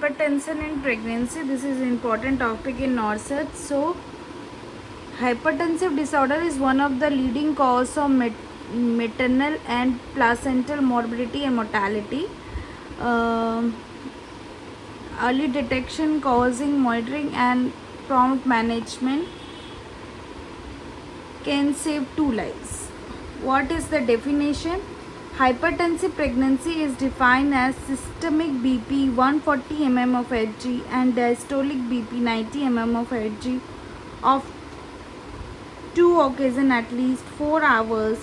Hypertension in pregnancy. This is an important topic in NORSET. So, hypertensive disorder is one of the leading causes of maternal and placental morbidity and mortality. Um Early detection, causing monitoring, and prompt management can save 2 lives. What is the definition? Hypertensive pregnancy is defined as systemic BP 140 mm of Hg and diastolic BP 90 mm of Hg of two occasions at least 4 hours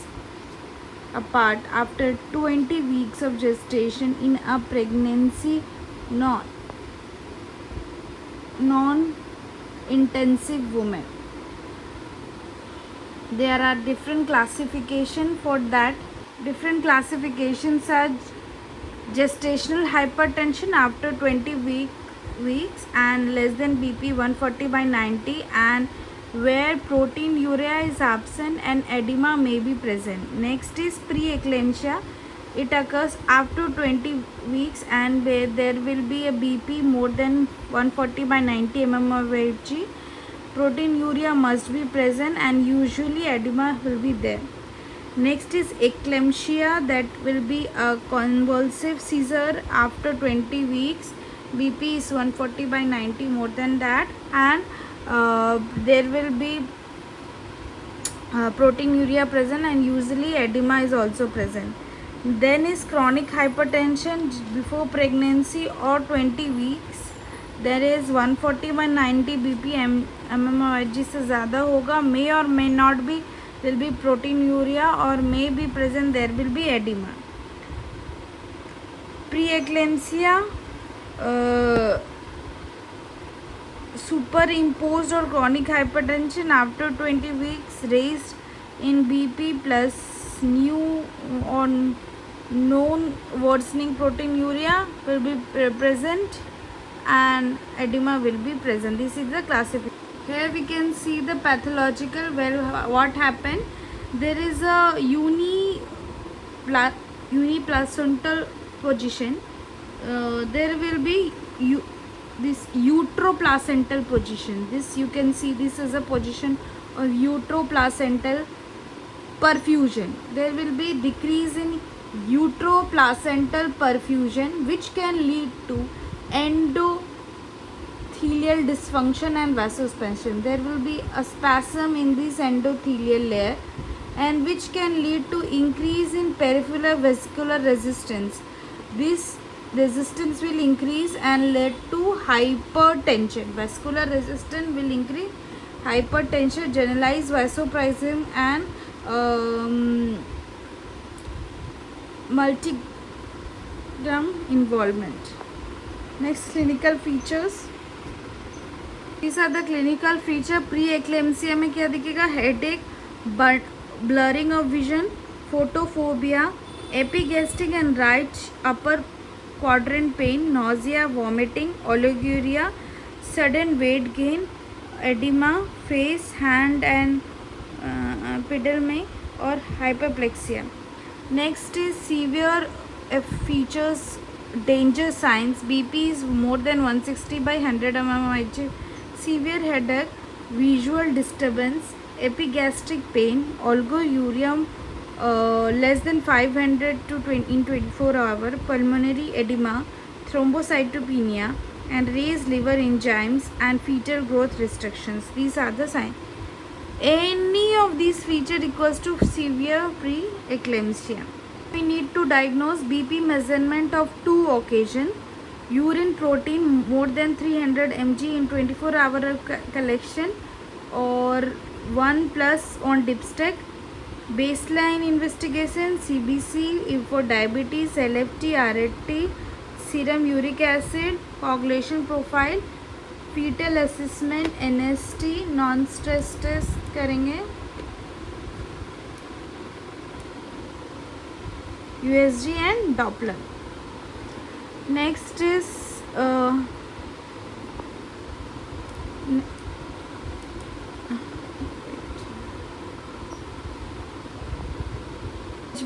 apart after 20 weeks of gestation in a pregnancy non-intensive woman. There are different classifications for that. Different classifications are gestational hypertension after 20 weeks and less than BP 140 by 90, and where proteinuria is absent and edema may be present. Next is preeclampsia. It occurs after 20 weeks and where there will be a BP more than 140 by 90 mm of Hg. Proteinuria must be present and usually edema will be there. Next is eclampsia, that will be a convulsive seizure after 20 weeks. BP is 140 by 90 more than that, and there will be proteinuria present and usually edema is also present. Then is chronic hypertension before pregnancy or 20 weeks. There is 140 by 90 BP mmHg से ज़्यादा होगा. May or may not be, will be proteinuria, or may be present, there will be edema. Preeclampsia, superimposed or chronic hypertension after 20 weeks, raised in BP plus new or known worsening proteinuria will be present and edema will be present. This is the classification. Here we can see the pathological. Well, what happened? There is a uniplacental position. There will be this uteroplacental position. This you can see. This is a position of uteroplacental perfusion. There will be decrease in uteroplacental perfusion, which can lead to endothelial dysfunction and vasospasm. There will be a spasm in this endothelial layer, and which can lead to increase in peripheral vascular resistance. This resistance will increase and lead to hypertension. Vascular resistance will increase, hypertension, generalized vasopressin, and multi-gram involvement. Next, clinical features. These are the clinical feature. Preeclampsia में क्या दिखेगा? Headache, blurring of vision, photophobia, epigastric and right upper quadrant pain, nausea, vomiting, oliguria, sudden weight gain, edema, face, hand and pedal में, और hyperplexia. Next is severe features, danger signs. BP is more than 160 by 100 mmHg. Severe headache, visual disturbance, epigastric pain, oliguria less than 500 to 20 in 24 hours, pulmonary edema, thrombocytopenia, and raised liver enzymes and fetal growth restrictions. These are the signs. Any of these features equals to severe preeclampsia. We need to diagnose BP measurement of 2 occasions. Urine protein more than 300 mg in 24-hour collection, or 1 plus on dipstick. Baseline investigation, CBC for diabetes, LFT, RT, serum uric acid, coagulation profile, fetal assessment, NST, non-stress test करेंगे, USG and Doppler. Next is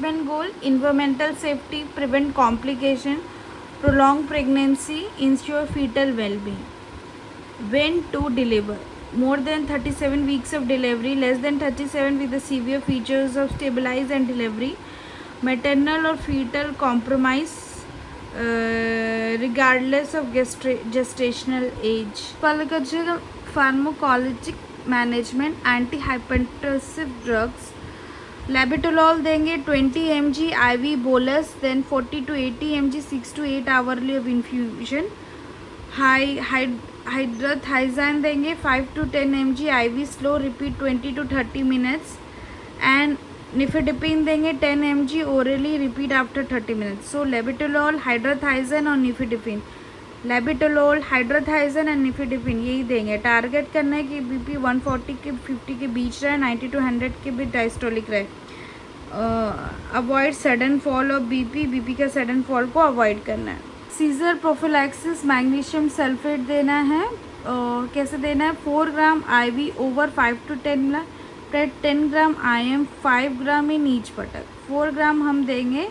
management goal, environmental safety, prevent complication, prolonged pregnancy, ensure fetal well-being. When to deliver? More than 37 weeks of delivery, less than 37 with the severe features of stabilize and delivery, maternal or fetal compromise, regardless of gestational age. Pharmacologic management, antihypertensive drugs. Labetalol देंगे 20 mg IV bolus, then 40 to 80 mg 6 to 8 hourly of infusion. Hydroxyzine देंगे 5 to 10 mg IV slow repeat 20 to 30 minutes, and nifedipine देंगे 10 mg orally repeat after 30 minutes. So labetalol, hydroxyzine और nifedipine, labetalol, hydroxyzine and nifedipine यही देंगे. Target करना है कि BP 140 के 50 के बीच रहे, 90 to 100 के भी डायस्टोलिक रहे. Avoid sudden fall of BP का सडन फॉल को अवॉइड करना है. सीजर प्रोफिलैक्सिस, मैग्नीशियम सल्फेट देना है. कैसे देना है? 4 ग्राम IV ओवर 5 to 10 मिला, 10 ग्राम IM, 5 gram in each butter. 4 ग्राम हम देंगे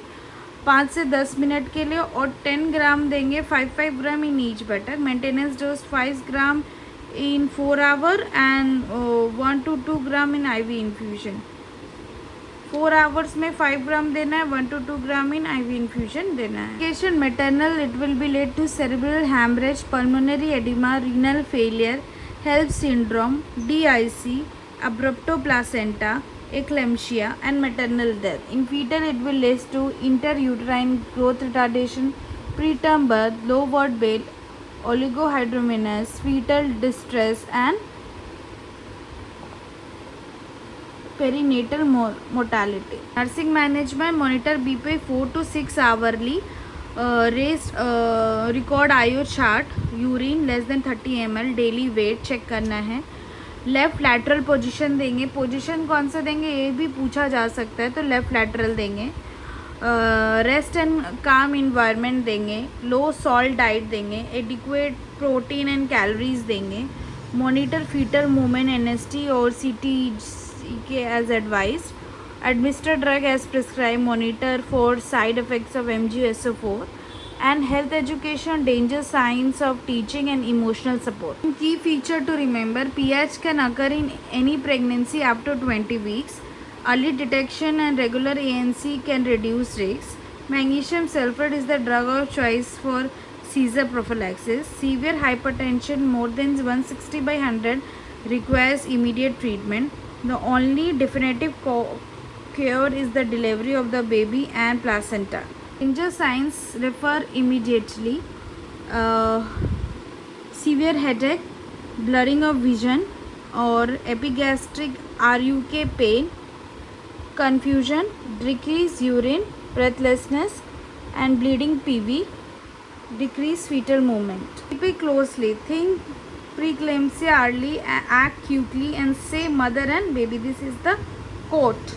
5 से 10 मिनट के लिए और 10 ग्राम देंगे 5 gram in each buttock. Maintenance dose 5 gram in 4 hour and 1 to 2 gram in IV infusion. 4 hours में 5 ग्राम देना है, 1 to 2 gram in IV infusion देना है. Medication maternal, it will be led to cerebral hemorrhage, pulmonary edema, renal failure, HELLP syndrome, DIC, abrupto placenta, eclampsia and maternal death. In fetal, it will lead to interuterine growth retardation, preterm birth, low word weight, oligohydramnios, fetal distress and perinatal mortality. Nursing management, monitor BP 4 to 6 hourly, record IO chart, urine less than 30 ml, daily weight check करना है. Left lateral position देंगे. Position कौन सा देंगे ये भी पूछा जा सकता है, तो लेफ्ट लैटरल देंगे. रेस्ट एंड काम इन्वायरमेंट देंगे. लो सॉल्ट डाइट देंगे. एडिक्वेट प्रोटीन एंड कैलोरीज देंगे. मॉनिटर फीटल मूवमेंट, NST और CT as advised. Administer drug as prescribed. Monitor for side effects of MgSO4 and health education, danger signs of teaching and emotional support. Key feature to remember: PH can occur in any pregnancy up to 20 weeks. Early detection and regular ANC can reduce risks. Magnesium sulfate is the drug of choice for seizure prophylaxis. Severe hypertension more than 160 by 100 requires immediate treatment. The only definitive cure is the delivery of the baby and placenta. Danger signs: refer immediately. Severe headache, blurring of vision or epigastric RUK pain, confusion, decreased urine, breathlessness and bleeding PV, decreased fetal movement. Keep it closely. Think preeclampsia early, act quickly and save mother and baby. This is the quote.